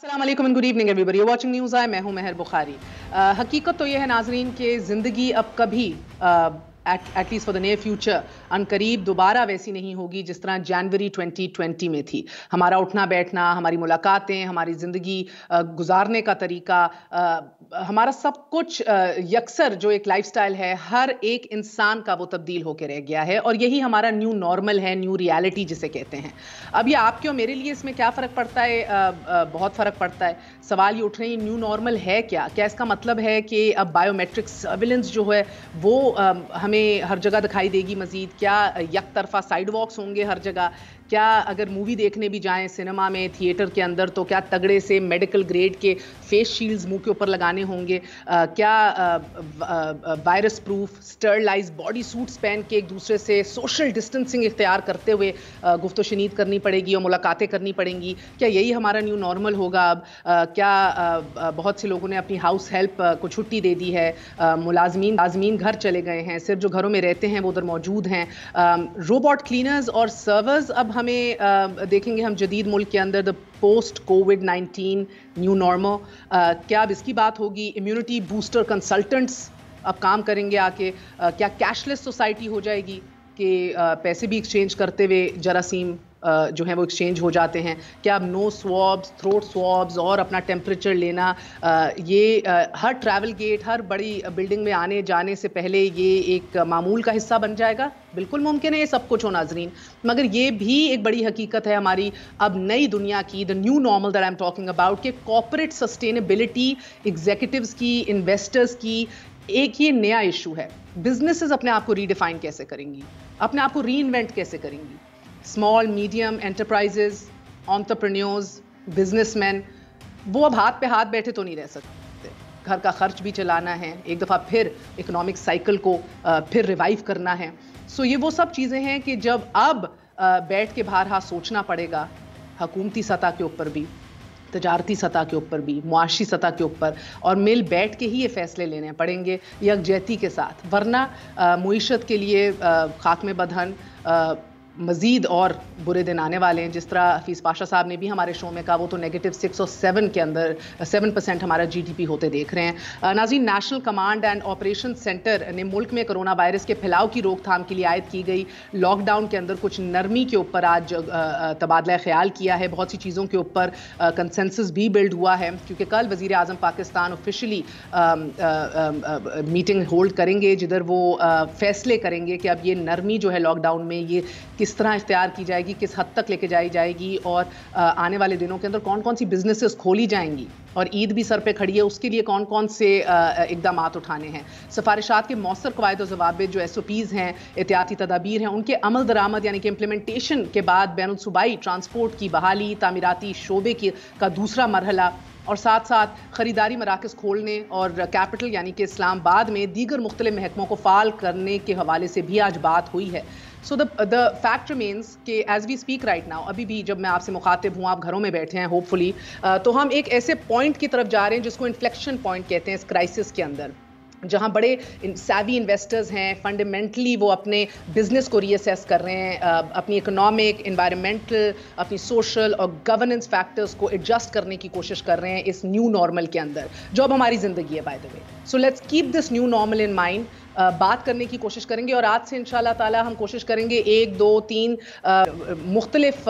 अस्सलाम वालेकुम and good evening everybody, you watching news I, मैं हूं महर बुखारी। हकीकत तो यह है नाजरीन कि ज़िंदगी अब कभी at least for the near future अनकरीब दोबारा वैसी नहीं होगी जिस तरह जनवरी 2020 में थी। हमारा उठना बैठना, हमारी मुलाकातें, हमारी ज़िंदगी गुजारने का तरीका, हमारा सब कुछ यकसर जो एक लाइफस्टाइल है, हर एक इंसान का वो तब्दील होकर रह गया है और यही हमारा न्यू नॉर्मल है, न्यू रियलिटी जिसे कहते हैं। अब ये आपके और मेरे लिए इसमें क्या फ़र्क पड़ता है? बहुत फ़र्क पड़ता है। सवाल ये उठ रहे हैं, न्यू नॉर्मल है क्या? क्या इसका मतलब है कि अब बायोमेट्रिक सर्विलेंस जो है वो हमें हर जगह दिखाई देगी मज़ीद? क्या एक तरफा साइड वॉक्स होंगे हर जगह? क्या अगर मूवी देखने भी जाएं सिनेमा में, थिएटर के अंदर, तो क्या तगड़े से मेडिकल ग्रेड के फेस शील्ड्स मुंह के ऊपर लगाने होंगे? क्या virus proof sterilize body suits पहन के एक दूसरे से सोशल डिस्टेंसिंग इख्तियार करते हुए गुफ्तशनीद करनी पड़ेगी और मुलाकातें करनी पड़ेंगी? क्या यही हमारा न्यू नॉर्मल होगा अब? क्या बहुत से लोगों ने अपनी हाउस हेल्प को छुट्टी दे दी है, मुलाजमीन घर चले गए हैं, सिर्फ जो घरों में रहते हैं वो उधर मौजूद हैं। रोबोट क्लीनर्स और सर्वर्स अब हमें देखेंगे हम जदीद मुल्क के अंदर, the post covid new normal. क्या अब इसकी बात होगी? इम्यूनिटी बूस्टर कंसल्टेंट्स अब काम करेंगे आके। क्या कैशलेस सोसाइटी हो जाएगी कि पैसे भी एक्सचेंज करते हुए जरासीम जो है वो एक्सचेंज हो जाते हैं? क्या अब नो स्वॉब्स, थ्रोट स्वॉब्स और अपना टेम्परेचर लेना, हर ट्रैवल गेट, हर बड़ी बिल्डिंग में आने जाने से पहले ये एक मामूल का हिस्सा बन जाएगा? बिल्कुल मुमकिन है ये सब कुछ हो नाजरीन, मगर ये भी एक बड़ी हकीकत है हमारी अब नई दुनिया की, the new normal that I am talking about, के कॉर्पोरेट सस्टेनेबिलिटी, एग्जीक्यूटिव्स की, इन्वेस्टर्स की एक ये नया इशू है। बिजनेसेस अपने आप को रीडिफाइन कैसे करेंगी, अपने आप को री इन्वेंट कैसे करेंगी? Small medium enterprises, entrepreneurs, businessman, वो अब हाथ पे हाथ बैठे तो नहीं रह सकते। घर का खर्च भी चलाना है, एक दफ़ा फिर इकोनॉमिक साइकिल को फिर रिवाइव करना है। सो ये वो सब चीज़ें हैं कि जब अब बैठ के बारहा सोचना पड़ेगा, हुकूमती सतह के ऊपर भी, तजारती सतह के ऊपर भी, मुआशी सतह के ऊपर, और मिल बैठ के ही ये फैसले लेने पड़ेंगे यकजहती के साथ, वरना मुईशत के लिए खात्मे बदहन मज़ीद और बुरे दिन आने वाले हैं। जिस तरह हफीज़ पाशा साहब ने भी हमारे शो में कहा, वो तो -6 और 7 के अंदर 7% हमारा GDP होते देख रहे हैं। नाज़रीन, national command and operation centre ने मुल्क में कोरोना वायरस के फैलाव की रोकथाम के लिए आयद की गई लॉकडाउन के अंदर कुछ नरमी के ऊपर आज तबादला ख्याल किया है। बहुत सी चीज़ों के ऊपर कंसेंसस भी बिल्ड हुआ है, क्योंकि कल वज़ीर आज़म पाकिस्तान ऑफिशियली मीटिंग होल्ड करेंगे जिधर वो फैसले करेंगे कि अब ये नरमी जो है लॉकडाउन में ये किस तरह इख्तियार की जाएगी, किस हद तक लेके जाई जाएगी, और आने वाले दिनों के अंदर कौन कौन सी बिजनेसेस खोली जाएंगी, और ईद भी सर पे खड़ी है, उसके लिए कौन कौन से इकदामात उठाने हैं। सिफारिशात के मौसर कवायद और ज़वाबित जो SOPs हैं, एहतियाती तदाबीर हैं, उनके अमल दरामद यानी कि इम्प्लीमेंटेशन के बाद बैनुल सूबाई ट्रांसपोर्ट की बहाली, तामीराती शोबे का दूसरा मरहला, और साथ साथ ख़रीदारी मराकज़ खोलने और कैपिटल यानी कि इस्लामाबाद में दीगर मुख्तलिफ महकमों को फ़ाल करने के हवाले से भी आज बात हुई है। सो द फैक्ट रिमेन्स कि as we speak right now, अभी भी जब मैं आपसे मुखातिब हूँ, आप घरों में बैठे हैं होपफुली, तो हम एक ऐसे पॉइंट की तरफ जा रहे हैं जिसको इन्फ्लेक्शन पॉइंट कहते हैं इस क्राइसिस के अंदर, जहाँ बड़े सैवी इन्वेस्टर्स हैं, फंडामेंटली वो अपने बिजनेस को रीअसेस कर रहे हैं, अपनी इकोनॉमिक, एनवायरमेंटल, अपनी सोशल और गवर्नेंस फैक्टर्स को एडजस्ट करने की कोशिश कर रहे हैं इस न्यू नॉर्मल के अंदर, जो अब हमारी ज़िंदगी है by the way. So let's keep this new normal in mind. बात करने की कोशिश करेंगे, और आज से इंशाल्लाह ताला हम कोशिश करेंगे 1, 2, 3 मुख्तलिफ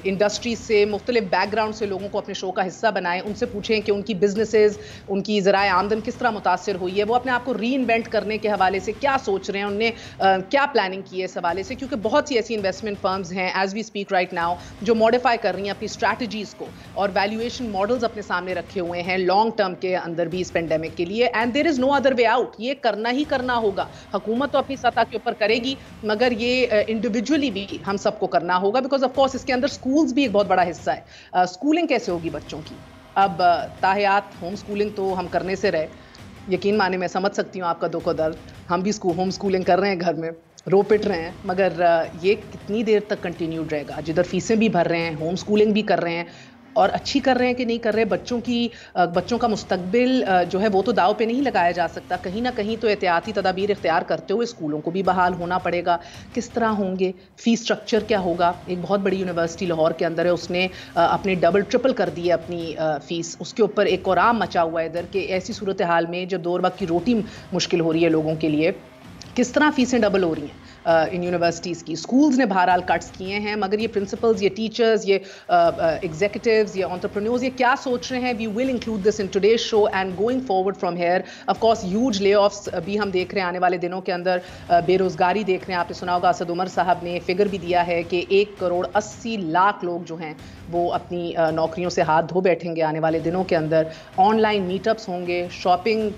इंडस्ट्रीज से, मुख्तलिफ बैकग्राउंड से लोगों को अपने शो का हिस्सा बनाएं, उनसे पूछें कि उनकी बिजनेसेस, उनकी ज़राए आमदन किस तरह मुतासर हुई है, वो अपने आप को री इन्वेंट करने के हवाले से क्या सोच रहे हैं, उनने क्या प्लानिंग की है इस हवाले से, क्योंकि बहुत सी ऐसी इन्वेस्टमेंट फर्म्स हैं as we speak right now जो मॉडिफाई कर रही हैं अपनी स्ट्रैटेजीज़ को, और वैल्यूएशन मॉडल्स अपने सामने रखे हुए हैं लॉन्ग टर्म के अंदर भी इस पेंडेमिक के लिए, and there is no other way out. ये करना ही करना होगा। हुकूमत तो अपनी सतह के ऊपर करेगी, मगर ये इंडिविजुअली भी हम सबको करना होगा, बिकॉज ऑफ कोर्स इसके अंदर स्कूल्स भी एक बहुत बड़ा हिस्सा है। स्कूलिंग कैसे होगी बच्चों की? अब ताहियात होम स्कूलिंग तो हम करने से रहे, यकीन माने मैं समझ सकती हूँ आपका दुख और दर्द, हम भी होम स्कूलिंग कर रहे हैं, घर में रो पिट रहे हैं, मगर ये कितनी देर तक कंटिन्यूड रहेगा? जिधर फीसें भी भर रहे हैं, होम स्कूलिंग भी कर रहे हैं, और अच्छी कर रहे हैं कि नहीं कर रहे, बच्चों का मुस्तकबिल जो है वो तो दाव पे नहीं लगाया जा सकता। कहीं ना कहीं तो एहतियाती तदाबीर इख्तियार करते हुए स्कूलों को भी बहाल होना पड़ेगा। किस तरह होंगे, फीस स्ट्रक्चर क्या होगा? एक बहुत बड़ी यूनिवर्सिटी लाहौर के अंदर है, उसने अपने डबल ट्रिपल कर दी है अपनी फीस। उसके ऊपर एक और आम मचा हुआ है इधर के ऐसी सूरत हाल में जब 2 वक्त की रोटी मुश्किल हो रही है लोगों के लिए, किस तरह फीसें डबल हो रही हैं इन यूनिवर्सिटीज़ की। स्कूल्स ने बहरहाल कट्स किए हैं, मगर ये प्रिंसिपल्स, ये टीचर्स, ये एग्जीक्यूटिव्स, ये एंटरप्रेन्योर्स, ये क्या सोच रहे हैं? We will include this in today's show and going forward from here. Of course huge layoffs भी हम देख रहे हैं आने वाले दिनों के अंदर। बेरोजगारी देख रहे हैं, आपने सुना होगा असद उमर साहब ने फिगर भी दिया है कि 1 करोड़ 80 लाख लोग जो हैं वो अपनी नौकरियों से हाथ धो बैठेंगे आने वाले दिनों के अंदर। ऑनलाइन मीटअप्स होंगे, शॉपिंग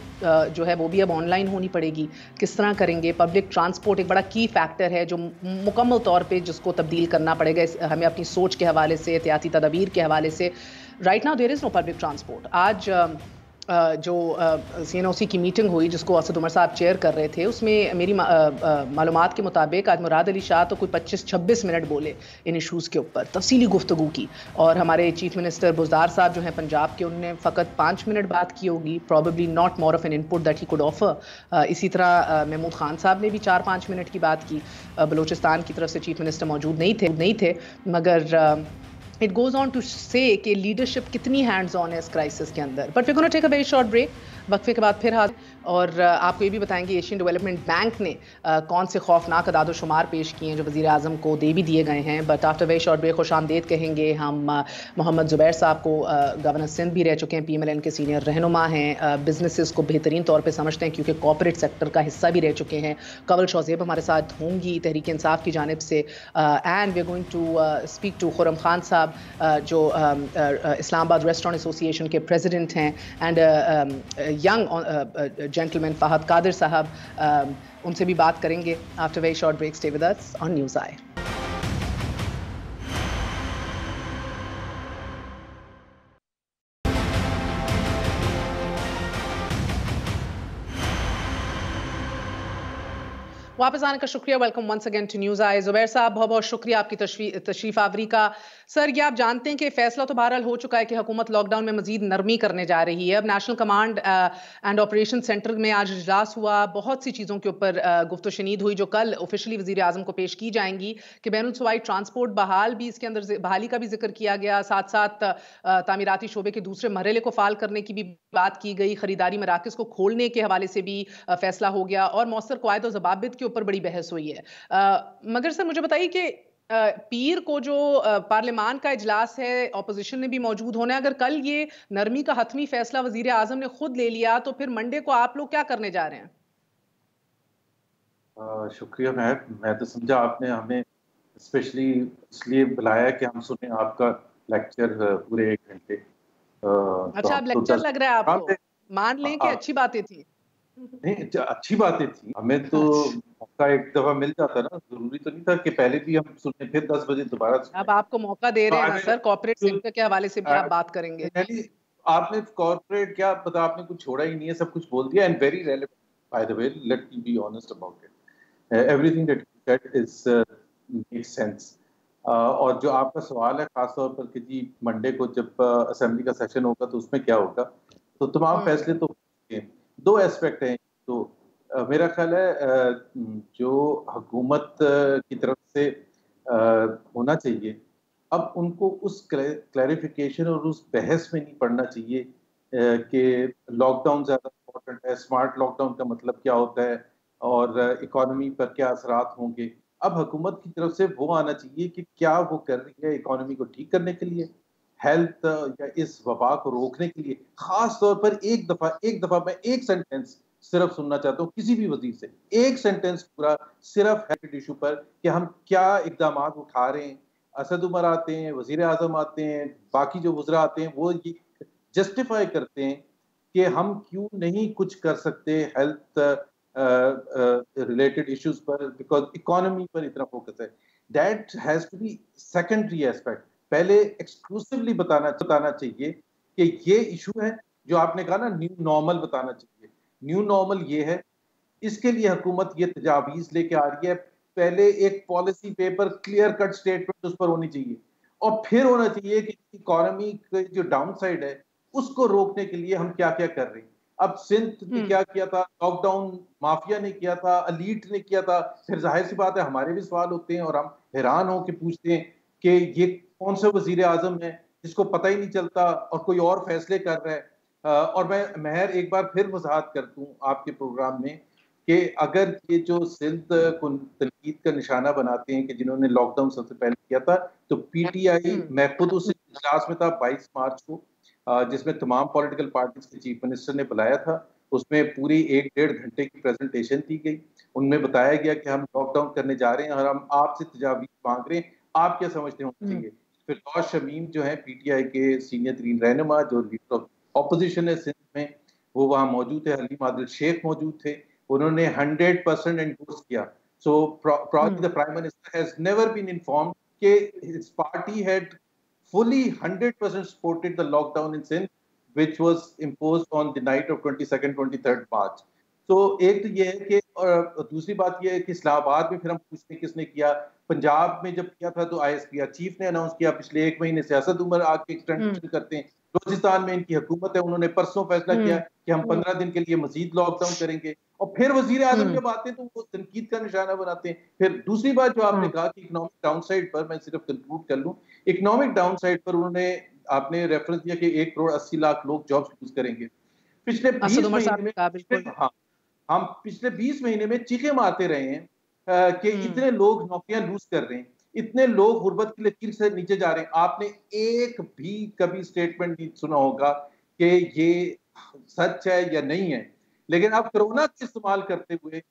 जो है वो भी अब ऑनलाइन होनी पड़ेगी। किस तरह करेंगे? पब्लिक ट्रांसपोर्ट एक बड़ा की फैक्टर है जो मुकम्मल तौर पे जिसको तब्दील करना पड़ेगा हमें अपनी सोच के हवाले से, एहतियाती तदाबीर के हवाले से। Right now there is no public transport. आज जो CNOC की मीटिंग हुई जिसको असद उमर साहब चेयर कर रहे थे, उसमें मेरी मालूमात के मुताबिक आज मुराद अली शाह तो कोई 25-26 मिनट बोले इन इशूज़ के ऊपर, तफसीली गुफ्तगू की। और हमारे चीफ मिनिस्टर बुज़दार साहब जो हैं पंजाब के, उन्होंने फ़कत 5 मिनट बात की होगी, probably not more of N input that he could offer. इसी तरह महमूद खान साहब ने भी 4-5 मिनट की बात की। बलूचिस्तान की तरफ से चीफ मिनिस्टर मौजूद नहीं थे मगर इट गोज ऑन टू से कि लीडरशिप कितनी हैंड्स ऑन है इस क्राइसिस के अंदर। But we gonna take a very short break. वक्फे के बाद फिर हाजिर और आपको ये भी बताएंगे एशियन डेवलपमेंट बैंक ने कौन से खौफनाक अदाद-ओ-शुमार पेश किए हैं जो वज़ीर आज़म को दे भी दिए गए हैं। But after very short break खुश आमदीद कहेंगे हम मोहम्मद ज़ुबैर साहब को। गवर्नर सिंध भी रह चुके हैं, PMLN के सीनियर रहनुमा हैं, बिजनेसेस को बेहतरीन तौर पर समझते हैं क्योंकि कॉर्पोरेट सेक्टर का हिस्सा भी रह चुके हैं। कवल शौज़ेब हमारे साथ होंगी तहरीक इंसाफ की जानिब से। And we are going to speak to Khurram Khan साहब जो इस्लामाबाद रेस्टोरेंट एसोसिएशन के प्रेसिडेंट हैं, and young gentleman Fahad Qadir साहब, उनसे भी बात करेंगे। After very short break, stay with us on news eye. वापस आने का शुक्रिया। Welcome once again to news eye. Zubair साहब, बहुत बहुत शुक्रिया आपकी तशरीफ आवरी का। सर, ये आप जानते हैं कि फैसला तो बहरहाल हो चुका है कि हुकूमत लॉकडाउन में मजीद नरमी करने जा रही है। अब national command and operation centre में आज इजलास हुआ, बहुत सी चीज़ों के ऊपर गुफ्तो शनीद हुई जो कल ऑफिशियली वज़ीर आज़म को पेश की जाएंगी कि बैनुल सूबाई ट्रांसपोर्ट बहाल भी, इसके अंदर बहाली का भी जिक्र किया गया। साथ साथ तामीराती शोबे के दूसरे मरहले को फाल करने की भी बात की गई। खरीदारी मराकज़ को खोलने के हवाले से भी फैसला हो गया और मौसर क़वायद और ज़वाबित के ऊपर बड़ी बहस हुई है। मगर सर मुझे बताइए कि पीर को जो पार्लियामान का इजलास है, ऑपोजिशन ने भी मौजूद होना है। अगर कल ये नरमी का हतमी फैसला वजीर आजम ने खुद ले लिया तो फिर मंडे को आप लोग क्या करने जा रहे हैं? शुक्रिया। मैं तो समझा आपने हमें स्पेशली इसलिए बुलाया कि हम सुने आपका लेक्चर पूरे 1 घंटे। अच्छा, अब लेक्चर लग रहा है आपको? मान लें कि अच्छी बातें थी। नहीं, अच्छी बातें थी। हमें तो मौका एक दफा मिल जाता ना, जरूरी तो नहीं था कि पहले भी हम सुने फिर 10 बजे दोबारा सुने। अब आपको मौका दे रहे हैं ना सर, कॉर्पोरेट सेक्टर के हवाले से भी आप बात करेंगे। आपने कॉर्पोरेट क्या पता, आपने कुछ छोड़ा ही नहीं है, सब कुछ बोल दिया and very relevant. By the way, let me be honest about it, everything that you said is makes sense. और जो आपका सवाल है खासतौर पर कि जी मंडे को जब असेंबली का सेशन होगा तो उसमें क्या होगा, तो तमाम फैसले तो 2 एस्पेक्ट हैं। तो मेरा ख्याल है जो हुकूमत की तरफ से होना चाहिए, अब उनको उस क्लैरिफिकेशन और उस बहस में नहीं पड़ना चाहिए कि लॉकडाउन ज़्यादा इम्पोर्टेंट है, स्मार्ट लॉकडाउन का मतलब क्या होता है और इकोनॉमी पर क्या असरात होंगे। अब हुकूमत की तरफ से वो आना चाहिए कि क्या वो कर रही है इकोनॉमी को ठीक करने के लिए, हेल्थ या इस वबा को रोकने के लिए। खास तौर पर एक दफा मैं एक सेंटेंस सिर्फ सुनना चाहता हूँ किसी भी वजीर से, एक सेंटेंस पूरा सिर्फ हेल्थ इशू पर कि हम क्या इकदाम उठा रहे हैं। असद उमर आते हैं, वजीर आजम आते हैं, बाकी जो वज़रा आते हैं, वो ये जस्टिफाई करते हैं कि हम क्यों नहीं कुछ कर सकते हेल्थ रिलेटेड इश्यूज पर, बिकॉज इकोनॉमी पर इतना फोकस है। That has to be secondary aspect. पहले एक्सक्लूसिवली बताना चाहिए कि ये इशू है जो आपने कहा ना, न्यू नॉर्मल बताना चाहिए। न्यू नॉर्मल ये है, इसके लिए हुकूमत ये तजावीज लेके आ रही है। पहले एक policy paper clear cut statement उस पर होनी चाहिए, और फिर होना चाहिए कि इकोनॉमी के जो डाउन साइड है उसको रोकने के लिए हम क्या क्या कर रहे हैं। अब सिंध ने क्या किया था, लॉकडाउन माफिया ने किया था, अलीट ने किया था, फिर जाहिर सी बात है हमारे भी सवाल होते हैं और हम हैरान होकर पूछते हैं कि ये कौन सा वजीर आजम है जिसको पता ही नहीं चलता और कोई और फैसले कर रहा है। और मैं महर एक बार फिर वजाहत कर दूं आपके प्रोग्राम में कि अगर ये जो सिंध को तनकीद का निशाना बनाते हैं कि जिन्होंने लॉकडाउन सबसे पहले किया था, तो पीटीआई, मैं खुद उस इजलास में था 22 मार्च को, जिसमें तमाम पॉलिटिकल पार्टीज के चीफ मिनिस्टर ने बुलाया था। उसमें पूरी 1-1.5 घंटे की प्रेजेंटेशन दी गई। उनमें बताया गया कि हम लॉकडाउन करने जा रहे हैं और हम आपसे तजावीज मांग रहे हैं, आप क्या समझते होना चाहिए। फिरदौस शमीम जो है पीटीआई के सीनियर तरीन रहनुमा, जो लीडर ऑफ ऑपोजिशन है सिंध में, वो वहां मौजूद थे। हलीम आदिल शेख मौजूद थे। उन्होंने 100% एंडोर्स किया। सो probably the prime minister has never been informed कि his party had fully 100% supported the lockdown in Sindh, which was imposed on the night of 22nd 23rd March. तो एक तो ये है कि, और दूसरी बात ये है कि इस्लामाबाद में फिर हम पूछते हैं किसने किया। पंजाब में जब किया था तो आईएसपीआर चीफ ने अनाउंस किया, पिछले 1 महीने से असद उमर आके एक्सटेंशन करते हैं। बलूचिस्तान में इनकी हुकूमत है, उन्होंने परसों फैसला किया कि हम 15 दिन के लिए मजीद लॉकडाउन करेंगे। और फिर वजीर आजम जब आते हैं तो वो तनकीद का निशाना बनाते हैं। फिर दूसरी बात जो आपने कहा कि इकोनॉमिक डाउन साइड पर, मैं सिर्फ कंक्लूड कर लूं, इकोनॉमिक डाउन साइड पर उन्होंने, आपने रेफरेंस दिया कि 1 करोड़ 80 लाख लोग जॉब्स लूज करेंगे। पिछले 20 महीने में, हाँ, हम पिछले 20 महीने में चीखे मारते रहे हैं कि इतने लोग नौकरियां लूज कर रहे हैं, इतने लोग गुर्बत की लकीर से नीचे जा रहे हैं। आपने एक भी कभी स्टेटमेंट नहीं सुना होगा कि ये सच है या नहीं है। लेकिन अब कोरोना का इस्तेमाल करते हुए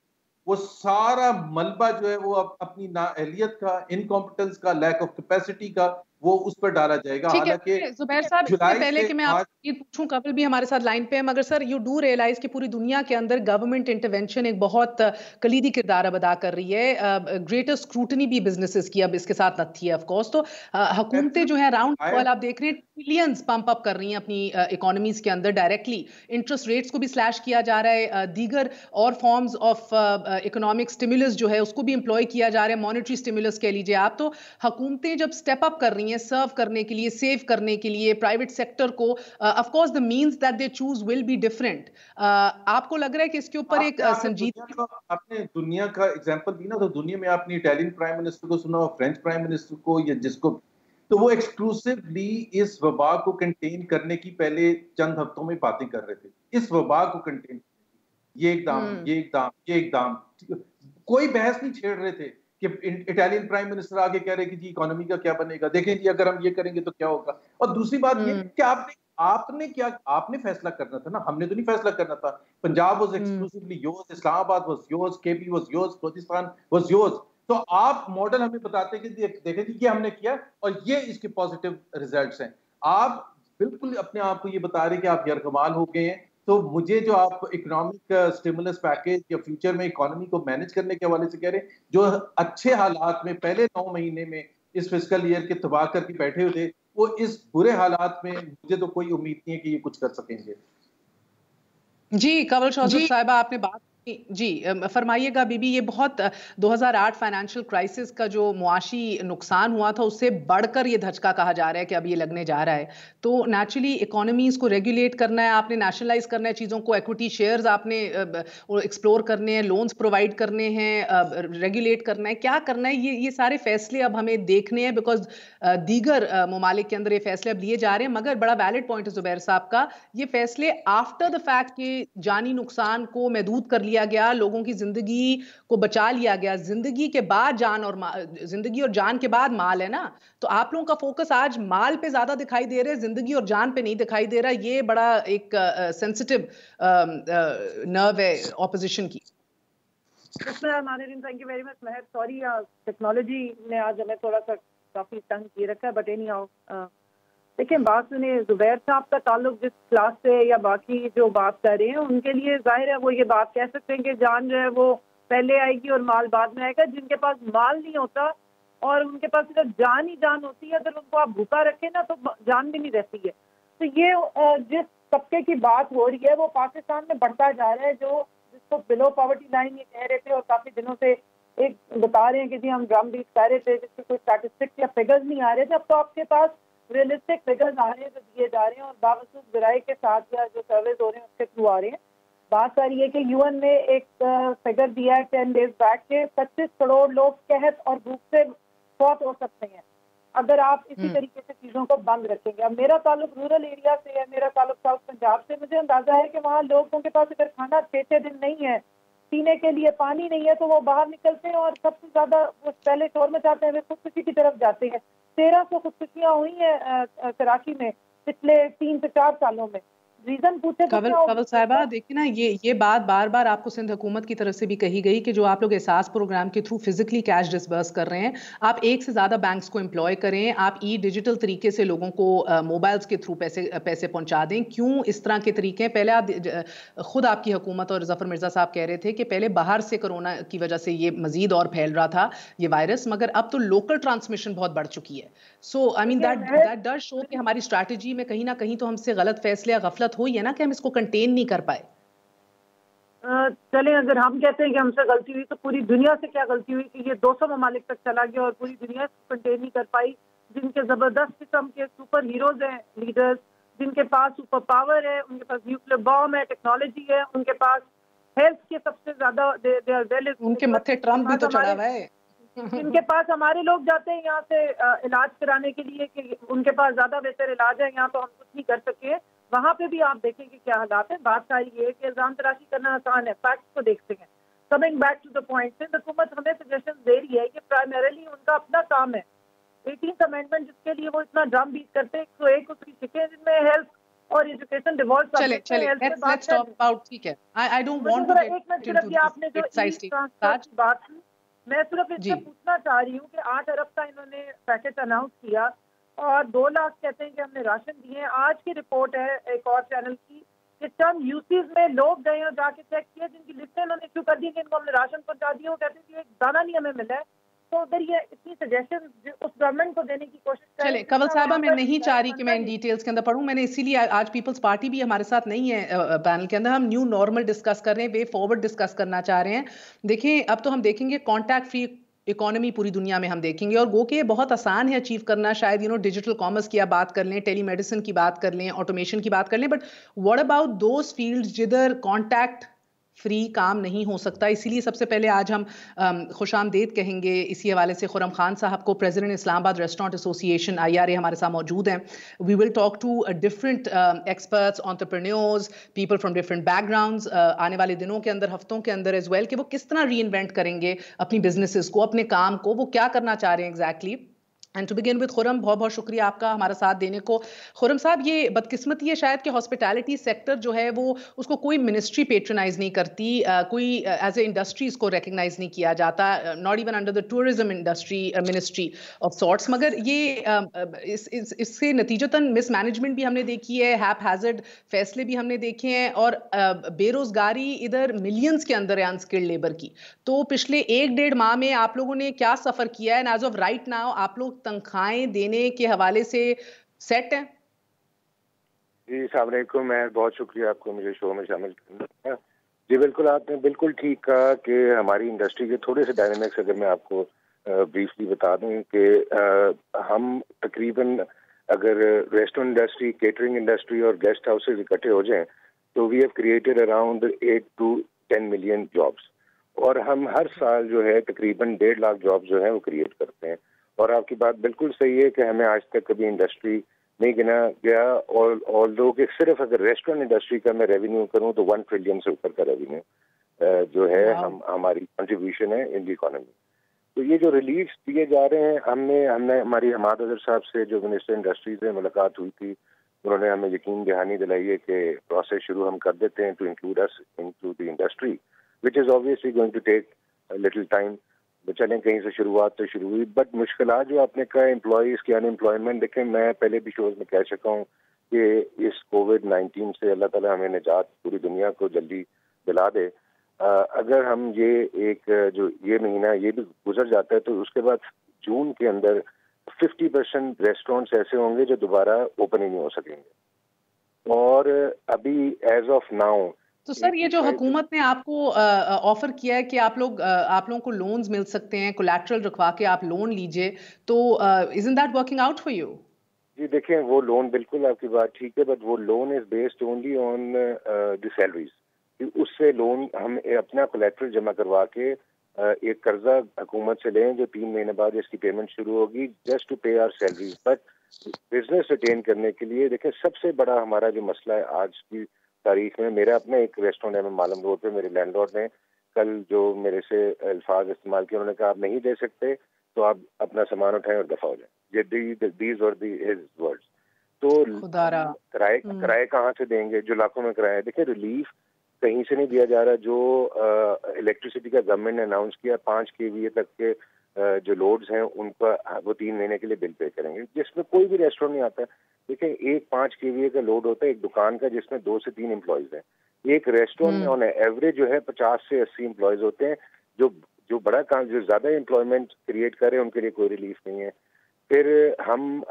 वो सारा मलबा जो है वो अपनी नाअहलियत का, इनकॉम्पिटेंस का, लैक ऑफ कैपेसिटी का, वो उस पर डाला जाएगा। ठीक है, हालांकि ज़ुबैर साहब, इससे पहले कि मैं आपसे ये पूछूं, कपिल भी हमारे साथ लाइन पे है, मगर सर यू डू रियलाइज कि पूरी दुनिया के अंदर गवर्नमेंट इंटरवेंशन एक बहुत कलीदी किरदार अब अदा कर रही है। ग्रेटर स्क्रूटनी भी बिजनेसेस की अब इसके साथ नथी है ऑफ कोर्स। तो हुकूमतें जो है राउंड ऑल आप देख रहे हैं ट्रिलियंस पंप अप कर रही हैं अपनी इकोनॉमीज के अंदर डायरेक्टली। इंटरेस्ट रेट्स को भी स्लैश किया जा रहा है, दीगर और फॉर्म्स ऑफ इकोनॉमिक स्टिमुलस जो है उसको भी एम्प्लॉय किया जा रहा है, मॉनेटरी स्टिमुलस कह लीजिए आप। तो हुकूमतें जब स्टेप अप कर रही हैं सर्व करने के लिए, सेव करने के लिए प्राइवेट सेक्टर को, of course the means that they choose will be different. आपको लग रहा है कि इसके ऊपर एक संजीदगी, आपने दुनिया का एग्जांपल दी ना, तो दुनिया में आपने इटालियन प्राइम मिनिस्टर को सुना, फ्रेंच प्राइम मिनिस्टर को, या जिसको, तो वो एक्सक्लूसिवली इस वबा को कंटेन करने की पहले चंद हफ्तों में बातें कर रहे थे। इस वबा को कंटेन, ये एकदम, ये एकदम, ये एकदम, कोई बहस नहीं छेड़ रहे थे कि इटालियन प्राइम मिनिस्टर आगे कह रहे कि जी इकोनॉमी का क्या बनेगा, देखें जी अगर हम ये करेंगे तो क्या होगा। और दूसरी बात ये कि आपने फैसला करना था ना, हमने तो नहीं फैसला करना था। Punjab was exclusively yours, Islamabad was yours, KP was yours, Balochistan was yours. तो आप मॉडल हमें बताते कि देखें जी ये हमने किया और ये इसके पॉजिटिव रिजल्ट्स हैं। आप बिल्कुल अपने आप को ये बता रहे कि आप यरगमाल हो गए हैं। तो मुझे जो आप इकोनॉमिक स्टिमुलस पैकेज या फ्यूचर में इकोनॉमी को मैनेज करने के हवाले से कह रहे हैं, जो अच्छे हालात में पहले 9 महीने में इस फिस्कल ईयर के तबाह करके बैठे हुए थे, वो इस बुरे हालात में मुझे तो कोई उम्मीद नहीं है कि ये कुछ कर सकेंगे। जी, कंवल शौकत साहिबा, आपने बात जी फरमाइएगा बीबी। ये बहुत 2008 फाइनेंशियल क्राइसिस का जो मुआशी नुकसान हुआ था उससे बढ़कर ये धचका कहा जा रहा है कि अब ये लगने जा रहा है। तो नेचुरली इकोनॉमीज को रेगुलेट करना है आपने, नेशनलाइज करना है चीज़ों को, इक्विटी शेयर्स आपने एक्सप्लोर करने हैं, लोन्स प्रोवाइड करने हैं, रेगुलेट करना है, क्या करना है, ये सारे फैसले अब हमें देखने हैं। बिकॉज दीगर ममालिक के अंदर ये फैसले अब लिए जा रहे हैं। मगर बड़ा वैलिड पॉइंट है ज़ुबैर साहब का, ये फैसले आफ्टर द फैक्ट के जानी नुकसान को महदूद कर लिया गया, लोगों की जिंदगी को बचा लिया गया। जिंदगी के बाद जान और जिंदगी और जान के बाद माल है ना। तो आप लोगों का फोकस आज माल पे ज्यादा दिखाई दे रहा है, जिंदगी और जान पे नहीं दिखाई दे रहा। ये बड़ा एक सेंसिटिव नर्व है ऑपोजिशन की। Thank you very much Mehr. Sorry technology ने आज हमें थोड़ा सा काफी तंग किए रखा है, बट एनी हाउ देखिए बात सुनिए, जुबैर साहब का ताल्लुक जिस क्लास से या बाकी जो बात कर रहे हैं उनके लिए जाहिर है वो ये बात कह सकते हैं कि जान जो है वो पहले आएगी और माल बाद में आएगा। जिनके पास माल नहीं होता और उनके पास सिर्फ जान ही जान होती है, अगर उनको आप भूखा रखें ना तो जान भी नहीं रहती है। तो ये जिस तबके की बात हो रही है वो पाकिस्तान में बढ़ता जा रहा है, जो जिसको बिलो पॉवर्टी लाइन ये कह रहे थे और काफी दिनों से एक बता रहे हैं कि जी हम ड्रम बीट कर रहे थे जिसके कोई स्टैटिस्टिक्स या फिगर्स नहीं आ रहे थे, अब तो आपके पास रियलिस्टिक फिगर्स आ रहे हैं जो दिए जा रहे हैं और बावजूद जराए के साथ या जो सर्वेज हो रहे हैं उसके थ्रू आ रहे हैं। बात सारी है कि यूएन ने एक फिगर दिया है 10 डेज बैक के 25 करोड़ लोग कहत और भूख से फौत हो सकते हैं अगर आप इसी तरीके से चीजों को बंद रखेंगे। अब मेरा ताल्लुक रूरल एरिया से है, मेरा ताल्लुक साउथ पंजाब से, मुझे अंदाजा है कि वहाँ लोगों के पास अगर खाना 6 दिन नहीं है, पीने के लिए पानी नहीं है, तो वो बाहर निकलते हैं और सबसे ज्यादा वो पहले शोर मचाते हैं, वे खुदकुशी की तरफ जाते हैं। 1300 खुदकुशियां हुई हैं कराची में पिछले 3 से 4 सालों में। रीजन पूछे तो कंवल साहिबा देखिए ना, ये बात बार बार आपको सिंध हुकूमत की तरफ से भी कही गई कि जो आप लोग एहसास प्रोग्राम के थ्रू फिजिकली कैश डिसबर्स कर रहे हैं, आप एक से ज्यादा बैंक्स को एम्प्लॉय करें, आप डिजिटल तरीके से लोगों को मोबाइल्स के थ्रू पैसे पहुंचा दें। क्यों इस तरह के तरीके हैं? पहले आप खुद आपकी हुकूमत और जफर मिर्जा साहब कह रहे थे कि पहले बाहर से कोरोना की वजह से ये मजीद और फैल रहा था ये वायरस, मगर अब तो लोकल ट्रांसमिशन बहुत बढ़ चुकी है। So I mean that does show कि हमारी स्ट्रैटेजी में कहीं ना कहीं तो हमसे गलत फैसले या गफलत हुई है ना कि हम इसको कंटेन नहीं कर पाए। चलें, अगर हम कहते हैं कि हमसे गलती हुई तो पूरी दुनिया से क्या गलती हुई कि ये 200 ममालिक तक चला गया और पूरी दुनिया इसको कंटेन नहीं कर पाई। जिनके जबरदस्त किस्म के सुपर हीरोज हैं लीडर्स, जिनके पास सुपर पावर है, उनके पास न्यूक्लियर बॉम्ब है, टेक्नोलॉजी है, उनके पास हेल्थ के सबसे ज्यादा उनके मत्थे ट्रम्प भी तो चढ़ा हुआ है। जिनके पास हमारे लोग जाते हैं यहाँ से इलाज कराने के लिए कि उनके पास ज्यादा बेहतर इलाज है, यहाँ तो हम कुछ नहीं कर सके, वहां पे भी आप देखेंगे क्या हालात है। बात सारी ये है कि इल्जाम तराशी करना आसान है, फैक्ट्स को देखते हैं। Coming back to the point, हुकूमत हमें सजेशन दे रही है कि प्राइमरीली उनका अपना काम है 18th अमेंडमेंट जिसके लिए वो इतना ड्रम बीट करते हैं 101 उसकी शिकें जिनमें हेल्थ और एजुकेशन डिवॉल्व चले लेट्स टॉक अबाउट, ठीक है, I don't want to get into आपने जो ट्रांसफर की बात की, मैं सिर्फ इससे पूछना चाह रही हूँ कि 8 अरब का इन्होंने पैकेज अनाउंस किया और 2 लाख कहते हैं कि हमने राशन दिए हैं। आज की रिपोर्ट है एक और चैनल की कि चंद यूसीज में लोग गए और जाके चेक किए जिनकी लिस्टें उन्होंने इश्यू कर दी कि इनको हमने राशन पहुंचा दिया, वो कहते हैं कि एक दाना नहीं हमें मिला है। तो अगर ये इतनी सजेशन उस गवर्नमेंट को देने की कोशिश करें। चले कंवल साहिबा, मैं नहीं चाह रही कि मैं इन डिटेल्स के अंदर पढ़ूं, मैंने इसीलिए आज पीपल्स पार्टी भी हमारे साथ नहीं है पैनल के अंदर, हम न्यू नॉर्मल डिस्कस कर रहे हैं, वे फॉरवर्ड डिस्कस करना चाह रहे हैं। देखिए अब तो हम देखेंगे कॉन्टैक्ट फ्री इकोनॉमी पूरी दुनिया में हम देखेंगे, और गो के बहुत आसान है अचीव करना, शायद डिजिटल कॉमर्स की आप बात कर लें, टेलीमेडिसिन की बात कर लें, ऑटोमेशन की बात कर लें, but what about those fields जिधर कॉन्टैक्ट फ्री काम नहीं हो सकता। इसीलिए सबसे पहले आज हम खुशामदीद कहेंगे इसी हवाले से खुरम खान साहब को, president Islamabad restaurant association IRA हमारे साथ मौजूद हैं। We will talk to different experts, entrepreneurs, people from different backgrounds आने वाले दिनों के अंदर, हफ्तों के अंदर एज वेल, कि वो किस तरह री इन्वेंट करेंगे अपनी बिजनेसेस को, अपने काम को, वो क्या करना चाह रहे हैं exactly. And to begin with Khurram, बहुत बहुत शुक्रिया आपका हमारा साथ देने को। खुरम साहब, ये बदकिस्मती है शायद कि हॉस्पिटैलिटी सेक्टर जो है वो उसको कोई मिनिस्ट्री पेट्रोनाइज नहीं करती, कोई एज ए इंडस्ट्री इसको रिकग्नाइज नहीं किया जाता, not even under the tourism industry ministry of sorts. मगर ये इससे नतीजतन मिसमैनेजमेंट भी हमने देखी है, हैपहैज़र्ड फैसले भी हमने देखे हैं, और बेरोजगारी इधर मिलियंस के अंदर है अनस्किल्ड लेबर की। तो पिछले 1-1.5 माह में आप लोगों ने क्या सफर किया है? एज ऑफ राइट नाउ आप लोग तनख्वाहें देने के हवाले से सेट हैं? जी अस्सलाम वालेकुम, मैं बहुत शुक्रिया आपको मुझे शो में शामिल करने का। जी बिल्कुल, आपने बिल्कुल ठीक कहा कि हमारी इंडस्ट्री के थोड़े से डायनामिक्स अगर मैं आपको ब्रीफली बता दूं कि हम तकरीबन अगर रेस्टोरेंट इंडस्ट्री, केटरिंग इंडस्ट्री और गेस्ट हाउसेज इकट्ठे हो जाएं तो we have created around 8 to 10 million jobs, और हम हर साल जो है तकरीबन 1.5 लाख जॉब जो है वो क्रिएट करते हैं। और आपकी बात बिल्कुल सही है कि हमें आज तक कभी इंडस्ट्री नहीं गिना गया, और लोग सिर्फ अगर रेस्टोरेंट इंडस्ट्री का मैं रेवेन्यू करूं तो 1 ट्रिलियन से ऊपर का रेवेन्यू जो है हमारी कंट्रीब्यूशन है इन दी इकोनॉमी। तो ये जो रिलीफ दिए जा रहे हैं, हमने हमारी हमाद अजहर साहब से जो मिनिस्टर इंडस्ट्रीज से मुलाकात हुई थी, उन्होंने हमें यकीन दहानी दिलाई है कि प्रोसेस शुरू हम कर देते हैं to include us into the industry, which is obviously going to take little time. चलें, कहीं से शुरुआत तो शुरू हुई, बट मुश्किलात जो आपने कहा एम्प्लॉयज़ की अनएम्प्लॉयमेंट, देखें मैं पहले भी शोज में कह चुका हूँ कि इस कोविड-19 से अल्लाह ताला हमें निजात पूरी दुनिया को जल्दी दिला दे। अगर हम ये महीना ये भी गुजर जाता है तो उसके बाद जून के अंदर 50% रेस्टोरेंट्स ऐसे होंगे जो दोबारा ओपन ही नहीं हो सकेंगे। और अभी एज ऑफ नाउ तो सर ये जो 85 हुकूमत ने आपको ऑफर किया है कि आप लोगों को लोन्स मिल सकते हैं, कोलैटरल रखवा के आप लोन लीजिए, तो isn't that working out for you? जी देखें, वो लोन बिल्कुल आपकी बात ठीक है, बट वो loan is based only on the salaries. उससे लोन हम अपना कोलेट्रल जमा करवा के एक कर्जा हुकूमत से लें जो 3 महीने बाद इसकी पेमेंट शुरू होगी, just to pay our salaries. But business retain करने के लिए देखें, सबसे बड़ा हमारा जो मसला है आज की तारीख में, मेरा अपना एक रेस्टोरेंट है मालम रोड पे, मेरे लैंडलॉर्ड ने कल जो मेरे से अल्फाज इस्तेमाल किए, उन्होंने कहा आप नहीं दे सकते तो आप अपना सामान उठाएं और दफा हो जाए। These were his words। तो खुदारा किराए कहाँ से देंगे? जो लाखों में किराया, देखिए रिलीफ कहीं से नहीं दिया जा रहा। जो इलेक्ट्रिसिटी का गवर्नमेंट ने अनाउंस किया 5 kVA तक के जो लोड्स हैं उनका वो 3 महीने के लिए बिल पे करेंगे, जिसमें कोई भी रेस्टोरेंट नहीं आता। देखिए एक 5 kVA का लोड होता है एक दुकान का, जिसमें 2 से 3 एम्प्लॉयज हैं। एक रेस्टोरेंट में ऑन एवरेज जो है 50 से 80 एम्प्लॉयज होते हैं। जो बड़ा काम, जो ज्यादा एम्प्लॉयमेंट क्रिएट करे, उनके लिए कोई रिलीफ नहीं है। फिर हम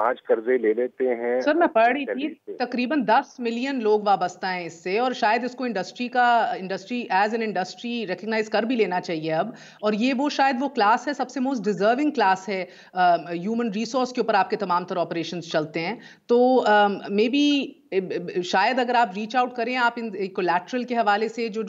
आज कर्जे ले लेते हैं। सर मैं पढ़ रही थी तकरीबन 10 मिलियन लोग वाबस्ता हैं इससे, और शायद इसको industry as an industry recognize कर भी लेना चाहिए अब। और ये वो शायद वो क्लास है, सबसे मोस्ट डिजर्विंग क्लास है ह्यूमन रिसोर्स के ऊपर आपके तमाम तरह ऑपरेशंस चलते हैं। तो मे बी शायद अगर आप रीच आउट करें, आप इन कोलैटरल के हवाले से जो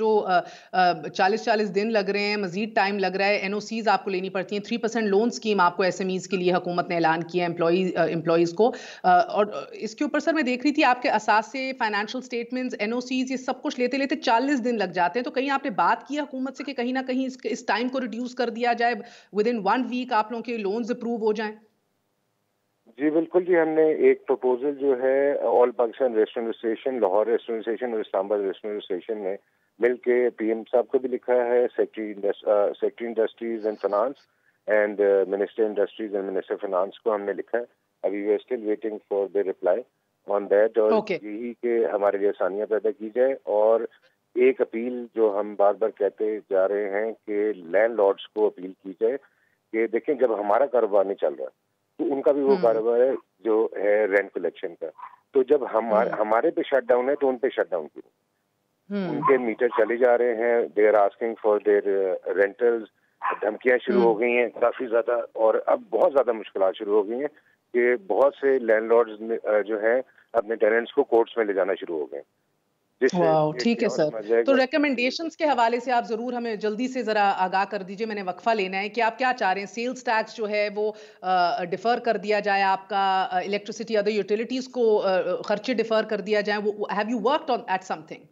40-40 दिन लग रहे हैं, मजीद टाइम लग रहा है, एनओसीज आपको लेनी पड़ती हैं, 3% लोन स्कीम आपको एसएमईज के लिए हुकूमत ने ऐलान किया एम्प्लॉयज को। और इसके ऊपर सर मैं देख रही थी आपके असासे, फाइनेंशियल स्टेटमेंट्स, एनओसीज, ये सब कुछ लेते लेते 40 दिन लग जाते हैं। तो कहीं आपने बात की हुकूमत से कि कहीं ना कहीं इस टाइम को रिड्यूस कर दिया जाए, विद इन 1 वीक आप लोगों के लोन्स अप्रूव हो जाएं? जी बिल्कुल जी, हमने एक प्रपोजल जो है all Pakistan restaurant association, Lahore restaurant association और इस्लामाबाद रेस्टोरेंट एसोसिएशन ने मिलके पीएम साहब को भी लिखा है, secretary industries and finance and minister industries and minister finance को हमने लिखा है। अभी we are still waiting for the reply on that. और यही कि हमारे लिए आसानियां पैदा की जाए। और एक अपील जो हम बार बार कहते जा रहे हैं कि लैंडलॉर्ड्स को अपील की जाए कि देखें, जब हमारा कारोबार नहीं चल रहा तो उनका भी वो कारोबार है जो है रेंट कलेक्शन का। तो जब हमारे पे शटडाउन है तो उन पे शटडाउन क्यों? उनके मीटर चले जा रहे हैं, they are asking for their rentals. धमकियां शुरू हो गई हैं काफी ज्यादा, और अब बहुत ज्यादा मुश्किलात शुरू हो गई हैं कि बहुत से लैंडलॉर्ड्स जो हैं अपने टेनेंट्स को कोर्ट्स में ले जाना शुरू हो गए। ठीक है सर। तो रिकमेंडेशंस के हवाले से आप जरूर हमें जल्दी से जरा आगाह कर दीजिए। मैंने वक्फा लेना है कि आप क्या चाह रहे हैं। सेल्स टैक्स जो है वो डिफर कर दिया जाए, आपका इलेक्ट्रिसिटी अदर यूटिलिटीज को खर्चे डिफर कर दिया जाए। वो have you worked on at something?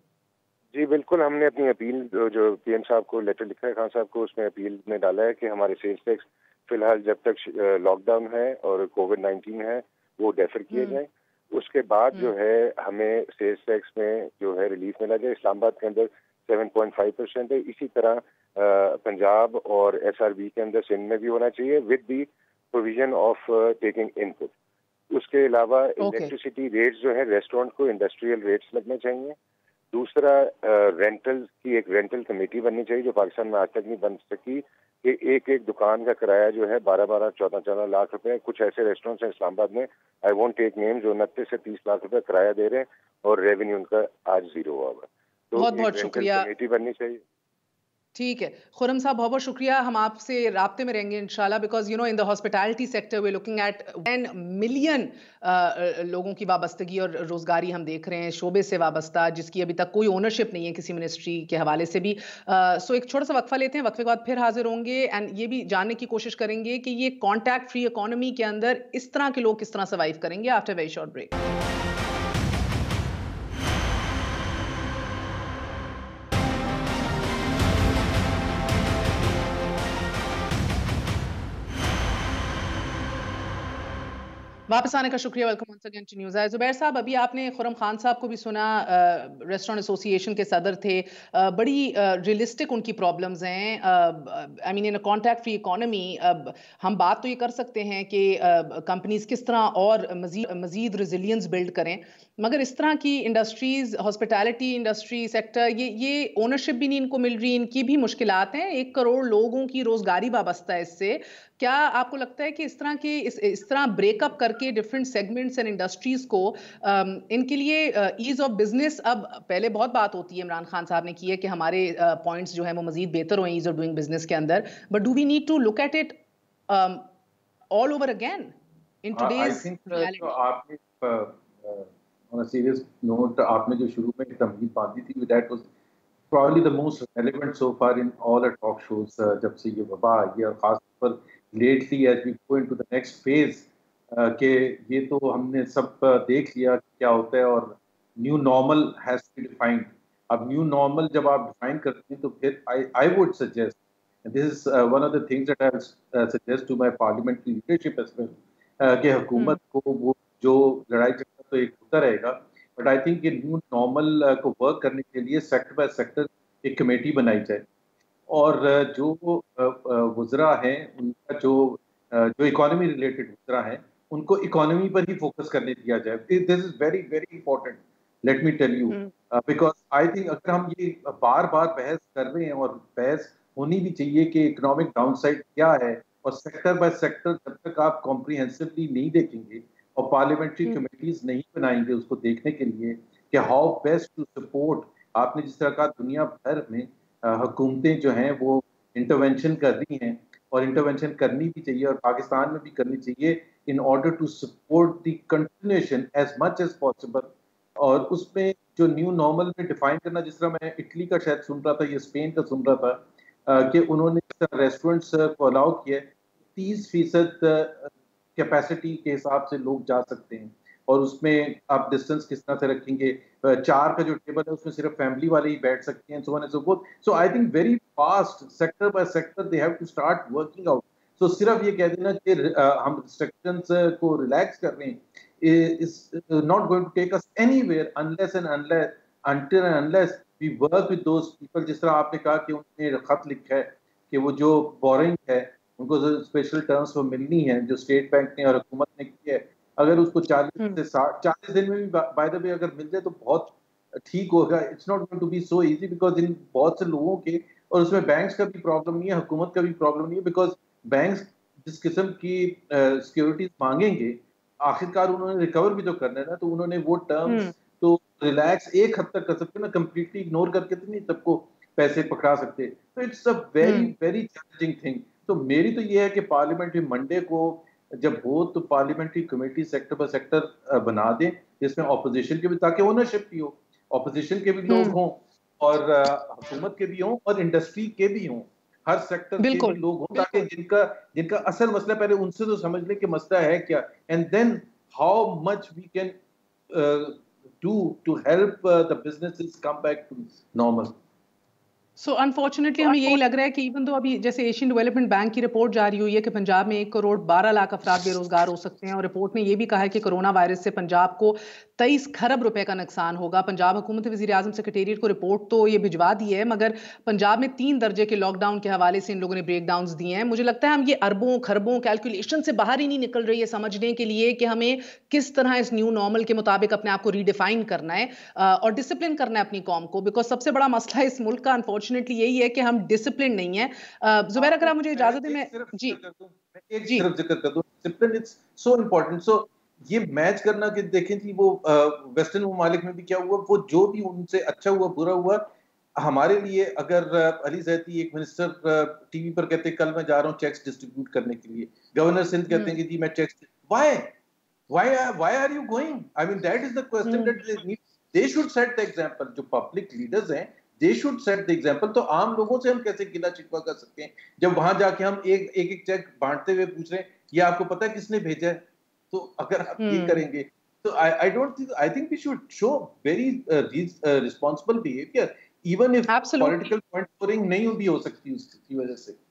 जी बिल्कुल, हमने अपनी अपील जो पीएम साहब को लेटर लिखा है, खान साहब को, उसमें अपील में डाला है कि हमारे सेल्स टैक्स फिलहाल जब तक लॉकडाउन है और कोविड-19 है वो डेफर किए जाए। उसके बाद जो है हमें सेल्स टैक्स में जो है रिलीफ मिला जाए। इस्लामाबाद के अंदर 7.5% है, इसी तरह पंजाब और एसआरबी के अंदर सिंध में भी होना चाहिए, with the provision of taking input. उसके अलावा इलेक्ट्रिसिटी रेट्स जो है रेस्टोरेंट को इंडस्ट्रियल रेट्स लगने चाहिए। दूसरा, रेंटल्स की एक रेंटल कमेटी बननी चाहिए जो पाकिस्तान में आज तक नहीं बन सकी, कि एक एक दुकान का किराया जो है 12-12, 14-14 लाख रुपए। कुछ ऐसे रेस्टोरेंट्स हैं इस्लामाबाद में, आई वोंट टेक नेम, जो 29 से 30 लाख रुपए किराया दे रहे हैं और रेवेन्यू उनका आज जीरो हुआ हुआ। तो बहुत बहुत शुक्रिया। कमेटी बननी चाहिए। ठीक है खुरम साहब, बहुत बहुत शुक्रिया। हम आपसे राब्ते में रहेंगे इंशाल्लाह, because you know in the hospitality sector we looking at 10 million लोगों की वाबस्तगी और रोजगारी हम देख रहे हैं शोबे से वाबस्ता, जिसकी अभी तक कोई ओनरशिप नहीं है किसी मिनिस्ट्री के हवाले से भी। सो एक छोटा सा वक्फा लेते हैं, वक्फे के बाद फिर हाजिर होंगे एंड ये भी जानने की कोशिश करेंगे कि ये कॉन्टैक्ट फ्री इकोनॉमी के अंदर इस तरह के लोग किस तरह सर्वाइव करेंगे। After very short break. वापस आने का शुक्रिया। Welcome once again to news. Zubair साहब, अभी आपने खुरम खान साहब को भी सुना, रेस्टोरेंट एसोसिएशन के सदर थे। बड़ी रियलिस्टिक उनकी प्रॉब्लम्स हैं। I mean in a contract free economy हम बात तो ये कर सकते हैं कि कंपनीज किस तरह और मजीद रेजिलियंस बिल्ड करें, मगर इस तरह की इंडस्ट्रीज, हॉस्पिटैलिटी इंडस्ट्री सेक्टर, ये ओनरशिप भी नहीं इनको मिल रही, इनकी भी मुश्किलात हैं। 1 करोड़ लोगों की रोजगारी वाबस्ता है इससे। क्या आपको लगता है कि इस तरह ब्रेकअप करके करके डिफरेंट सेगमेंट्स एंड इंडस्ट्रीज को इनके लिए ईज ऑफ बिजनेस, अब पहले बहुत बात होती है, इमरान खान साहब ने की है कि हमारे पॉइंट्स जो है वो मजीद बेहतर हो ईज ऑफ डूइंग बिजनेस के अंदर, but do we need to look at it all over again in today's reality? आपने on a serious note, आपने जो शुरू में तमहीद बांधी थी, that was probably the most relevant so far in all the talk shows जब से ये वबा आई है, और खास तौर पर lately as we go into the next phase कि ये तो हमने सब देख लिया क्या होता है, और new normal has to be defined. अब न्यू नॉर्मल जब आप डिफाइन करते हैं तो फिर I would suggest, this is one of the things that I suggest to my parliamentary leadership as well, कि हुकूमत को वो जो लड़ाई झगड़ा तो एक होता रहेगा, बट आई थिंक ये न्यू नॉर्मल को वर्क करने के लिए सेक्टर बाय सेक्टर एक कमेटी बनाई जाए, और जो वुज़रा हैं उनका जो इकोनॉमी रिलेटेड वुज़रा हैं उनको इकोनॉमी पर ही फोकस करने दिया जाए। This is very very important, let me tell you, because I think अगर हम ये बार बार बहस कर रहे हैं, और बहस होनी भी चाहिए कि इकोनॉमिक डाउनसाइड क्या है, और सेक्टर बाय सेक्टर जब तक आप कॉम्प्रिहेंसिवली नहीं देखेंगे और पार्लियामेंट्री कमेटीज नहीं बनाएंगे उसको देखने के लिए कि हाउ बेस्ट टू सपोर्ट, आपने जिस तरह का दुनिया भर में हुकूमतें जो हैं वो इंटरवेंशन कर रही हैं, और इंटरवेंशन करनी भी चाहिए, और पाकिस्तान में भी करनी चाहिए, in order to support the continuation as much as possible. और उसमें जो न्यू नॉर्मल में डिफाइन करना, जिस तरह मैं इटली का शायद सुन रहा था, ये स्पेन का सुन रहा था, कि उन्होंने रेस्टोरेंट्स को अलाउ किया 30% कैपेसिटी के हिसाब से लोग जा सकते हैं, और उसमें आप डिस्टेंस किस तरह से रखेंगे, 4 का जो टेबल है उसमें सिर्फ फैमिली वाले ही बैठ सकते हैं, so on and so forth. So I think very fast sector by sector they have to start working out. So सिर्फ ये कह देना कि हम रिस्ट्रिक्शंस को रिलैक्स कर रहे हैं is not going to take us anywhere unless and unless we work with those people. जिस तरह आपने कहा कि उन्होंने खत लिखा है कि वो जो बोरिंग है उनको जो स्पेशल टर्म्स वो मिलनी है, जो स्टेट बैंक ने और हुकूमत ने की है, अगर उसको 40 से 40 दिन में भी बाय द वे अगर मिल जाए तो बहुत ठीक होगा। It's not going to be so easy, because इन बहुत से लोगों के, और उसमें बैंक्स का भी प्रॉब्लम नहीं है, हुकूमत का भी प्रॉब्लम नहीं है, बिकॉज बैंक्स जिस किस्म की सिक्योरिटीज मांगेंगे आखिरकार उन्होंने रिकवर भी तो करना है ना, तो उन्होंने वो टर्म्स तो रिलैक्स एक हद तक कर सकते हैं ना, कंप्लीटली इग्नोर करके तो नहीं सबको पैसे पकड़ा सकते। तो it's a very very challenging thing. तो मेरी तो ये है कि पार्लियामेंट्री मंडे को जब हो तो parliamentary committee sector by sector बना दें, जिसमें ऑपोजिशन के भी, ताकि ओनरशिप भी हो, ऑपोजिशन के भी लोग हों, और हुकूमत के भी हों, और इंडस्ट्री के भी हों, हर सेक्टर के भी लोग हों, ताकि जिनका असल मसला, पहले उनसे तो समझ लें कि मसला है क्या, and then how much we can do to help the businesses come back to normal. So unfortunately हमें यही लग रहा है कि इवन दो अभी जैसे एशियन डेवलपमेंट बैंक की रिपोर्ट जारी हुई है कि पंजाब में 1 करोड़ 12 लाख अफराद बेरोजगार हो सकते हैं, और रिपोर्ट में ये भी कहा है कि कोरोना वायरस से पंजाब को 23 खरब रुपए का नुकसान होगा। पंजाब हुकूमत वज़ीर आज़म सेक्रेटेरिएट को रिपोर्ट तो ये भिजवा दी है, मगर पंजाब में 3 दर्जे के लॉकडाउन के हवाले से इन लोगों ने ब्रेक डाउन दिए हैं। मुझे लगता है हम ये अरबों खरबों कैलकुलेशन से बाहर ही नहीं निकल रही है समझने के लिए कि हमें किस तरह इस न्यू नॉर्मल के मुताबिक अपने आप को रीडिफाइन करना है और डिसिप्लिन करना है अपनी कौम को, बिकॉज सबसे बड़ा मसला इस मुल्क का अनफॉर्चुनेटली यही है कि हम डिसिप्लिन नहीं है। जुबैर अगर आप मुझे इजाजत दें, मैं जी एक सिर्फ जिक्र कर दूं, डिसिप्लिन इज सो इंपॉर्टेंट। सो ये मैच करना कि देखें जी वो वेस्टर्न ममालिक में भी क्या हुआ, वो जो भी उनसे अच्छा हुआ बुरा हुआ, हमारे लिए अगर अली ज़ैदी एक मिनिस्टर टीवी पर कहते हैं कल मैं जा रहा हूँ चेक्स डिस्ट्रीब्यूट करने के लिए, गवर्नर सिंध कहते हैं कि जी मैं checks, why are you going? I mean that is the question that they should set the example. जो पब्लिक लीडर्स हैं they should set the example. तो आम लोगों से हम कैसे गिला शिकवा कर सकते हैं जब वहां जाके हम एक चेक बांटते हुए पूछ रहे हैं ये आपको पता है किसने भेजा है? तो अगर आप ये करेंगे तो I don't think, I think we should show very responsible behaviour, even if political point scoring नहीं भी हो सकती उसकी वजह से।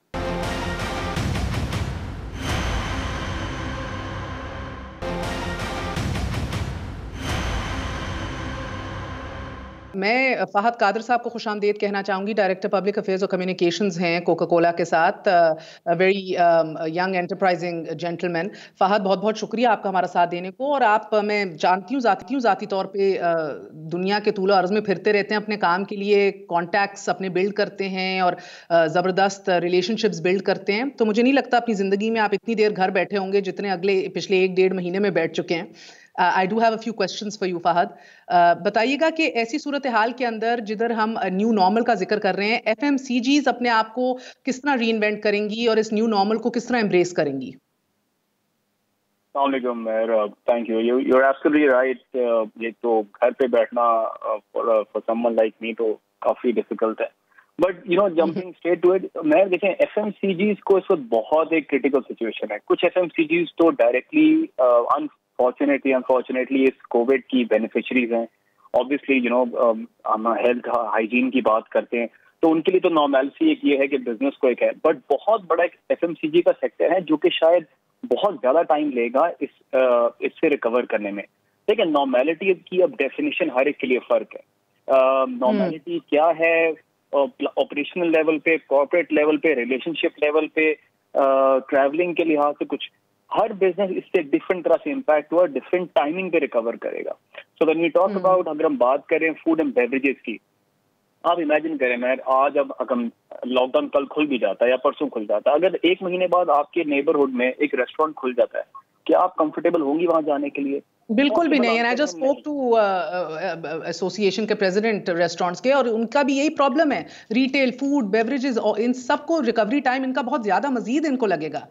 मैं फहद कादर साहब को खुशामदीद कहना चाहूंगी, डायरेक्टर पब्लिक अफेयर्स और कम्युनिकेशंस हैं कोका कोला के साथ, very young enterprising gentleman. Fahad, बहुत बहुत शुक्रिया आपका हमारा साथ देने को। और आप, मैं जानती हूँ ज़ाती तौर पे दुनिया के तूल अर्ज़ में फिरते रहते हैं, अपने काम के लिए कॉन्टैक्ट्स अपने बिल्ड करते हैं और ज़बरदस्त रिलेशनशिप्स बिल्ड करते हैं। तो मुझे नहीं लगता अपनी ज़िंदगी में आप इतनी देर घर बैठे होंगे जितने पिछले 1-1.5 महीने में बैठ चुके हैं। I do have a few questions for you Fahad. बताइएगा कि ऐसी सूरत हाल के अंदर जिधर हम न्यू नॉर्मल का जिक्र कर रहे हैं, एफएमसीजीज अपने आप को किस तरह रीइन्वेंट करेंगी और इस न्यू नॉर्मल को किस तरह एम्ब्रेस करेंगी? Thank you, you're absolutely right। ये तो घर पे बैठना for someone like me तो काफी डिफिकल्ट है, but jumping straight to it, मैं देखें एफएमसीजीज को इस वक्त बहुत एक क्रिटिकल सिचुएशन है। कुछ एफएमसीजीज तो डायरेक्टली अनफॉर्चुनेटली इस कोविड की बेनिफिशरीज हैं। ऑब्वियसली हम हेल्थ हाइजीन की बात करते हैं तो उनके लिए तो नॉर्मैलिटी एक ये है कि बिजनेस को एक है, बट बहुत बड़ा एक एफएमसीजी का सेक्टर है जो कि शायद बहुत ज्यादा टाइम लेगा इससे रिकवर करने में। देखिए, नॉर्मैलिटी की अब डेफिनेशन हर एक के लिए फर्क है। नॉर्मैलिटी क्या है ऑपरेशनल लेवल पे, कॉर्पोरेट लेवल पे, रिलेशनशिप लेवल पे, ट्रैवलिंग के लिहाज से कुछ, हर बिजनेस इससे डिफरेंट तरह से इम्पैक्ट हुआ, डिफरेंट टाइमिंग पे रिकवर करेगा। So when we talk about, अगर हम बात करें फूड एंड बेवरेजेस की, आप इमेजिन करें मैं आज, अब अगर लॉकडाउन कल खुल भी जाता है या परसों खुल जाता है, अगर 1 महीने बाद आपके नेबरहुड में एक रेस्टोरेंट खुल जाता है, क्या आप कंफर्टेबल होंगी वहां जाने के लिए? बिल्कुल भी नहीं। And I just spoke to association के प्रेसिडेंट रेस्टोरेंट्स के, और उनका भी यही प्रॉब्लम है। रिटेल, फूड, बेवरेजेस, इन सबको रिकवरी टाइम इनका बहुत ज्यादा मजीद इनको लगेगा।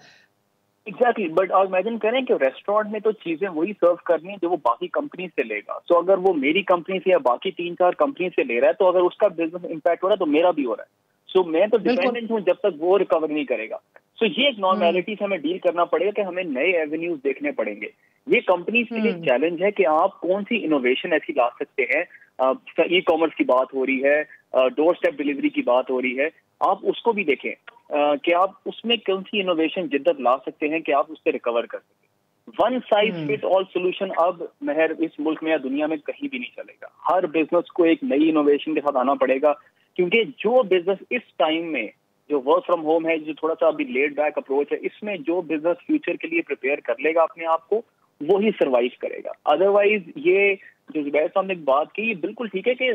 एग्जैक्टली, बट आप इमेजिन करें कि रेस्टोरेंट में तो चीजें वही सर्व करनी है जो वो बाकी कंपनी से लेगा। सो अगर वो मेरी कंपनी से या बाकी 3-4 कंपनी से ले रहा है, तो अगर उसका बिजनेस इम्पैक्ट हो रहा है तो मेरा भी हो रहा है। सो मैं तो डिपेंडेंट हूँ जब तक वो रिकवर नहीं करेगा। सो ये एक नॉर्मैलिटी से हमें डील करना पड़ेगा कि हमें नए एवेन्यूज देखने पड़ेंगे। ये कंपनीज के लिए चैलेंज है कि आप कौन सी इनोवेशन ऐसी ला सकते हैं। ई कॉमर्स की बात हो रही है, डोर स्टेप डिलीवरी की बात हो रही है, आप उसको भी देखें कि आप उसमें कौन सी इनोवेशन जिद्दत ला सकते हैं कि आप उससे रिकवर कर सकें। One size fit all solution अब महर इस मुल्क में या दुनिया में कहीं भी नहीं चलेगा। हर बिजनेस को एक नई इनोवेशन के साथ आना पड़ेगा, क्योंकि जो बिजनेस इस टाइम में, जो वर्क फ्रॉम होम है, जो थोड़ा सा अभी लेड बैक अप्रोच है, इसमें जो बिजनेस फ्यूचर के लिए प्रिपेयर कर लेगा अपने आप को, वो ही सर्वाइव करेगा। अदरवाइज ये जो जुबैर साहब ने बात की, ये बिल्कुल ठीक है कि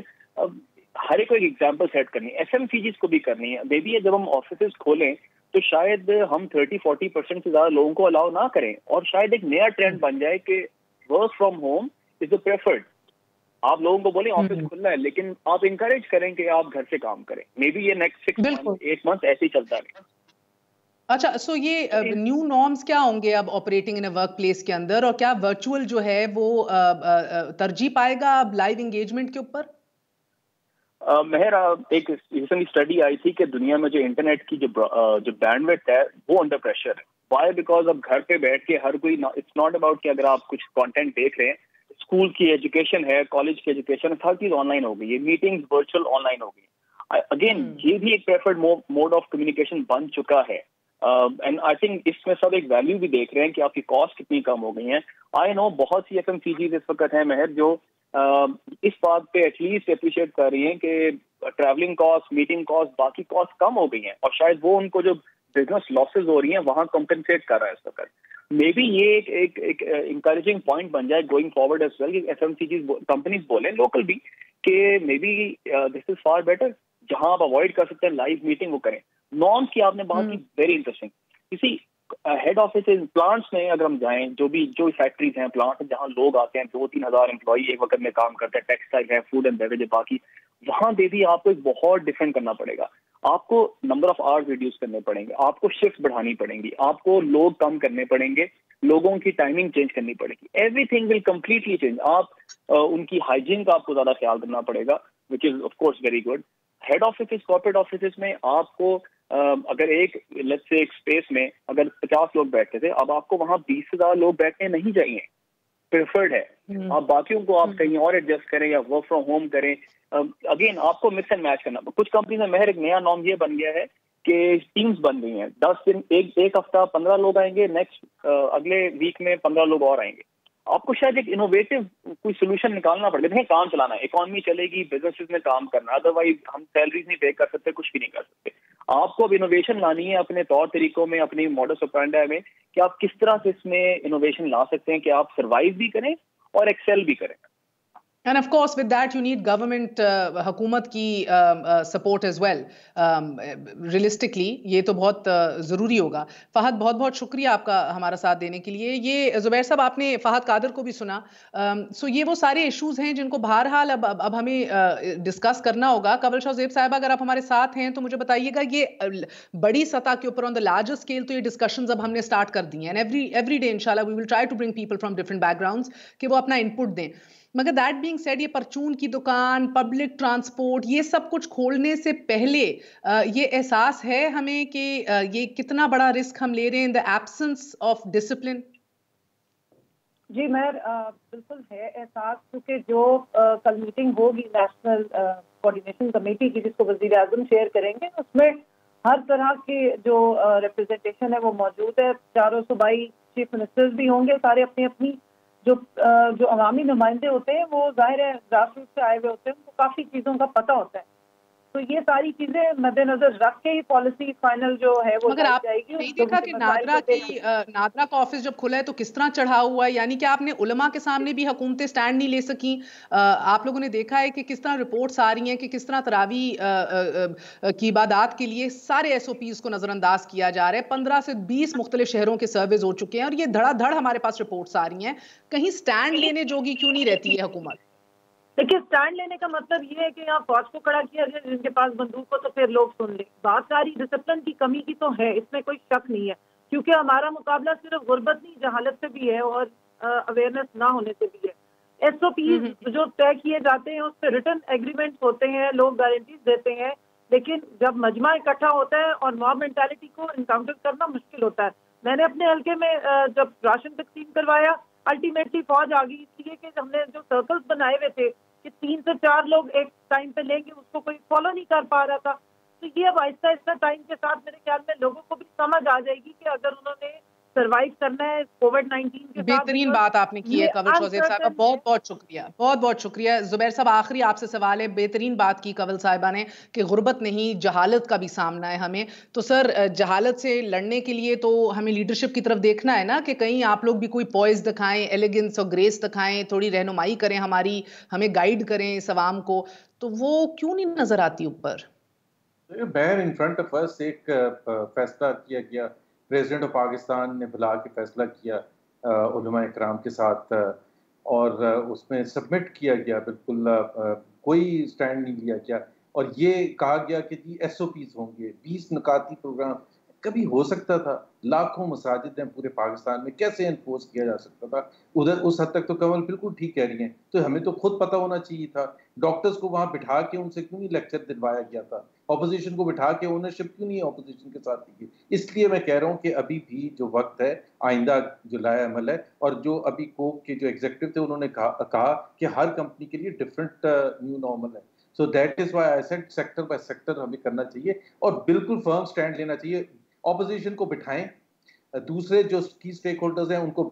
हर एक को एक एग्जाम्पल सेट करनी है, एफएमसीजीज को भी करनी है। मे बी जब हम ऑफिस खोलें तो शायद हम 30-40% से ज्यादा लोगों को अलाउ ना करें, और शायद एक नया ट्रेंड बन जाए कि work from home is the preferred. आप लोगों को बोले ऑफिस खुलना है, लेकिन आप इंकरेज करें कि आप घर से काम करें। मे बी ये नेक्स्ट 6 मंथ ऐसे ही चलता रहे। अच्छा, सो ये न्यू नॉर्म्स क्या होंगे अब operating in a work place के अंदर, और क्या वर्चुअल जो है वो तरजीह पाएगा अब लाइव एंगेजमेंट के ऊपर? महर, एक रिसेंटली स्टडी आई थी कि दुनिया में जो इंटरनेट की जो बैंडविड्थ है वो अंडर प्रेशर है। वाई? बिकॉज अब घर पे बैठ के हर कोई, इट्स नॉट अबाउट कि अगर आप कुछ कंटेंट देख रहे हैं, स्कूल की एजुकेशन है, कॉलेज की एजुकेशन है, हर चीज ऑनलाइन हो गई है, मीटिंग्स वर्चुअल ऑनलाइन हो गई। अगेन ये भी एक प्रेफर्ड मोड ऑफ कम्युनिकेशन बन चुका है। एंड आई थिंक इसमें सब एक वैल्यू भी देख रहे हैं कि आपकी कॉस्ट कितनी कम हो गई है। आई नो बहुत सी एफएमसीजीज इस वक्त है महर जो इस बात पे एटलीस्ट अप्रिशिएट कर रही हैं कि ट्रैवलिंग कॉस्ट, मीटिंग कॉस्ट, बाकी कॉस्ट कम हो गई हैं, और शायद वो उनको जो बिजनेस लॉसेस हो रही हैं वहां कंपेंसेट कर रहा है इस वक्त। मे बी ये एक इंकरेजिंग पॉइंट बन जाए going forward as well, FMCG companies बोले लोकल भी कि maybe this is far better, जहां आप अवॉइड कर सकते हैं लाइव मीटिंग वो करें। नॉर्म्स की आपने बात की, वेरी इंटरेस्टिंग। किसी हेड ऑफिस प्लांट्स में अगर हम जाएं, जो फैक्ट्रीज हैं, प्लांट जहां लोग आते हैं, 2-3 हजार एम्प्लॉई एक वक्त में काम करते हैं, टेक्सटाइल है, फूड एंड बेवरेज, बाकी वहां पे भी आपको एक बहुत डिफरेंट करना पड़ेगा। आपको नंबर ऑफ आवर्स रिड्यूस करने पड़ेंगे, आपको शिफ्ट बढ़ानी पड़ेंगी, आपको लोग कम करने पड़ेंगे, लोगों की टाइमिंग चेंज करनी पड़ेगी। Everything will completely change. आप उनकी हाइजीन का आपको ज्यादा ख्याल करना पड़ेगा, which is of course very good. Head office, corporate office में आपको अगर एक लेट्स से एक स्पेस में अगर 50 लोग बैठते थे, अब आपको वहां 20 से ज्यादा लोग बैठने नहीं चाहिए, प्रेफर्ड है। आप बाकियों को आप कहीं और एडजस्ट करें या वर्क फ्रॉम होम करें। अगेन आपको मिक्स एंड मैच करना। कुछ कंपनी में महर एक नया नॉर्म ये बन गया है कि टीम्स बन गई हैं, 10 दिन, एक हफ्ता 15 लोग आएंगे, नेक्स्ट अगले वीक में 15 लोग और आएंगे। आपको शायद एक इनोवेटिव कोई सोल्यूशन निकालना पड़ेगा। देखिए काम चलाना है, इकोनॉमी चलेगी, बिजनेसेस में काम करना, अदरवाइज हम सैलरीज नहीं पे कर सकते, कुछ भी नहीं कर सकते। आपको अब इनोवेशन लानी है अपने तौर तरीकों में, अपनी मॉडस ऑपरेंडी में, कि आप किस तरह से इसमें इनोवेशन ला सकते हैं कि आप सर्वाइव भी करें और एक्सेल भी करें। And of course, with that, you need government, हुकूमत की support as well. Realistically, ये तो बहुत ज़रूरी होगा। फहद, बहुत बहुत शुक्रिया आपका हमारा साथ देने के लिए। ये ज़ुबैर साहब, आपने फहद कादर को भी सुना। सो ये वो सारे इश्यूज़ हैं जिनको बहरहाल अब हमें डिस्कस करना होगा। कंवल शौज़ेब साहब, अगर आप हमारे साथ हैं तो मुझे बताइएगा, ये बड़ी सतह के ऊपर ऑन द लार्जर स्केल तो ये डिस्कशंस अब हमने स्टार्ट कर दी हैं, एंड एवरी डे इंशाल्लाह we will try to bring people from different backgrounds कि वो अपना इनपुट दें। मगर दैट बीइंग सेड, ये परचून की दुकान, पब्लिक ट्रांसपोर्ट, ये सब कुछ खोलने से पहले ये एहसास है हमें कि ये कितना बड़ा रिस्क हम ले रहे हैं in the absence of discipline? जी मेहर, बिल्कुल है एहसास, क्योंकि जो कल मीटिंग होगी नेशनल कोऑर्डिनेशन कमेटी की, जिसको वजीर आजम शेयर करेंगे, उसमें हर तरह के जो रिप्रेजेंटेशन है वो मौजूद है। चारों सूबाई चीफ मिनिस्टर्स भी होंगे, सारे अपनी अपनी जो अवामी नुमाइंदे होते हैं वो जाहिर है ग्रास रूट से आए हुए होते हैं, उनको काफ़ी चीज़ों का पता होता है। तो ये सारी चीजें मद्देनजर रख के ही पॉलिसी फाइनल जो है वो मगर आप नहीं देखा कि नादरा का ऑफिस जब खुला है तो किस तरह चढ़ा हुआ है, यानी कि आपने उलमा के सामने भी हुकूमतें स्टैंड नहीं ले सकी। आप लोगों ने देखा है कि किस तरह रिपोर्ट्स आ रही हैं कि किस तरह तरावी की इबादत के लिए सारे SOPs को नजरअंदाज किया जा रहा है। 15 से 20 मुख्तलिफ शहरों के सर्वेज हो चुके हैं और ये धड़ाधड़ हमारे पास रिपोर्ट्स आ रही हैं। कहीं स्टैंड लेने जोगी क्यों नहीं रहती है हुकूमत? देखिए, स्टैंड लेने का मतलब ये है कि यहाँ फौज को खड़ा किया जाए, जिनके पास बंदूक हो तो फिर लोग सुन ले। बात सारी डिसिप्लिन की कमी की तो है, इसमें कोई शक नहीं है, क्योंकि हमारा मुकाबला सिर्फ गुर्बत नहीं जहालत से भी है और अवेयरनेस ना होने से भी है। SOPs जो तय किए जाते हैं उस पर रिटन एग्रीमेंट्स होते हैं, लोग गारंटीज देते हैं, लेकिन जब मजमा इकट्ठा होता है और मॉब मेंटालिटी को इनकाउंटर करना मुश्किल होता है। मैंने अपने हल्के में जब राशन तकसीम करवाया, अल्टीमेटली फौज आ गई, इसलिए कि हमने जो सर्कल्स बनाए हुए थे कि 3 से 4 लोग एक टाइम पे लेंगे, उसको कोई फॉलो नहीं कर पा रहा था। तो ये अब आहिस्ता आहिस्ता टाइम के साथ मेरे ख्याल में लोगों को भी समझ आ जाएगी कि अगर उन्होंने सर्वाइव करना है कोविड-19 के साथ। बेहतरीन बात आपने की है कंवल शौज़ेब साहब का, बहुत बहुत शुक्रिया, बहुत बहुत शुक्रिया। ज़ुबैर साहब, आखिरी आपसे सवाल है। बेहतरीन बात की कंवल साहिबा ने कि गुर्बत नहीं जहालत का भी सामना है हमें। तो सर, जहालत से लड़ने के लिए तो हमें लीडरशिप की तरफ देखना है ना, कि कहीं आप लोग भी कोई पॉइज दिखाएं, एलिगेंस और ग्रेस दिखाएं, थोड़ी रहनुमाई करें हमारी, हमें गाइड करें इस अवाम को, तो वो क्यों नहीं नजर आती ऊपर? बैर इन फ्रंट ऑफ अस एक फैसला किया गया, प्रेसिडेंट ऑफ पाकिस्तान ने बुला के फैसला किया उलमा इकराम के साथ, और उसमें सबमिट किया गया, बिल्कुल कोई स्टैंड नहीं लिया गया, और ये कहा गया कि जी SOPs होंगे, 20 नुकाती प्रोग्राम। कभी हो सकता था? लाखों मसाजिद हैं पूरे पाकिस्तान में, कैसे इन्फोर्स किया जा सकता था? उधर उस हद तक तो कंवल बिल्कुल ठीक कह रही हैं। तो हमें तो खुद पता होना चाहिए था। डॉक्टर्स को वहां बिठा के उनसे क्यों नहीं लेक्चर दिलवाया गया था? ऑपोजिशन को बिठा के ओनरशिप क्यों नहीं ऑपोजिशन के साथ की? इसलिए मैं कह रहा हूँ कि अभी भी जो वक्त है, आइंदा जो लाया अमल है, और जो अभी कोक के जो एग्जीक्यूटिव थे उन्होंने कहा कि हर कंपनी के लिए डिफरेंट न्यू नॉर्मल है। So that is why I said sector by sector हमें करना चाहिए और बिल्कुल फर्म स्टैंड लेना चाहिए। ऑपोजिशन को बिठाएं, दूसरे जो की स्टेक होल्डर्स हैं उनको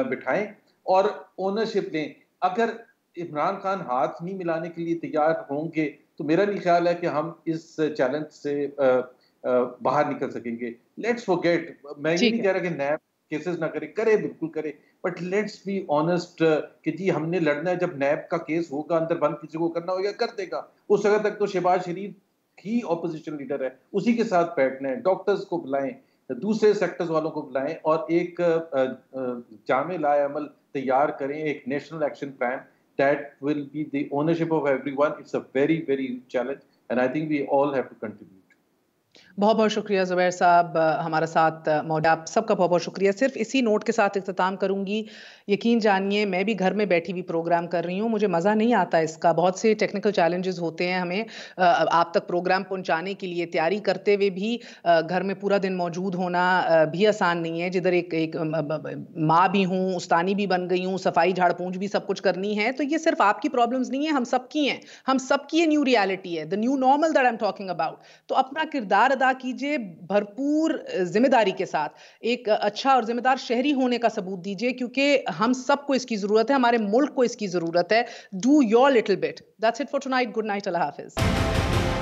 बिठाएं और ओनरशिप लें। अगर इमरान खान हाथ नहीं मिलाने के लिए तैयार होंगे तो मेरा नहीं ख्याल है कि हम इस चैलेंज से बाहर निकल सकेंगे। लेट्स फॉरगेट, मैं ये नहीं कह रहा कि नैब केसेस ना करे बिल्कुल करे, बट लेट्स बी ऑनेस्ट कि जी हमने लड़ना है। जब नैब का केस होगा, अंदर बंद किसी को करना होगा, कर देगा। उस जगह तक तो शहबाज शरीफ ही ऑपोजिशन लीडर है, उसी के साथ बैठना है। डॉक्टर्स को बुलाएं, दूसरे सेक्टर्स वालों को बुलाएं और एक जामे लाए अमल तैयार करें, एक national action plan that will be the ownership of everyone. It's a very, very huge challenge, and I think we all have to contribute. बहुत बहुत शुक्रिया ज़ुबैर साहब, हमारा साथ मौजूद। आप सबका बहुत बहुत शुक्रिया। सिर्फ इसी नोट के साथ इख्तिताम करूंगी, यकीन जानिए मैं भी घर में बैठी हुई प्रोग्राम कर रही हूँ, मुझे मज़ा नहीं आता इसका। बहुत से टेक्निकल चैलेंजेस होते हैं हमें आप तक प्रोग्राम पहुँचाने के लिए। तैयारी करते हुए भी घर में पूरा दिन मौजूद होना भी आसान नहीं है, जिधर एक माँ भी हूँ, उस्तानी भी बन गई हूँ, सफाई झाड़ पूंछ भी सब कुछ करनी है। तो ये सिर्फ आपकी प्रॉब्लम्स नहीं है, हम सबकी हैं, हम सबकी ये न्यू रियलिटी है, the new normal that I am talking about. तो अपना किरदार अदा अता कीजिए, भरपूर जिम्मेदारी के साथ एक अच्छा और जिम्मेदार शहरी होने का सबूत दीजिए, क्योंकि हम सबको इसकी जरूरत है, हमारे मुल्क को इसकी जरूरत है. Do your little bit. That's it for tonight. Good night. Allah Hafiz.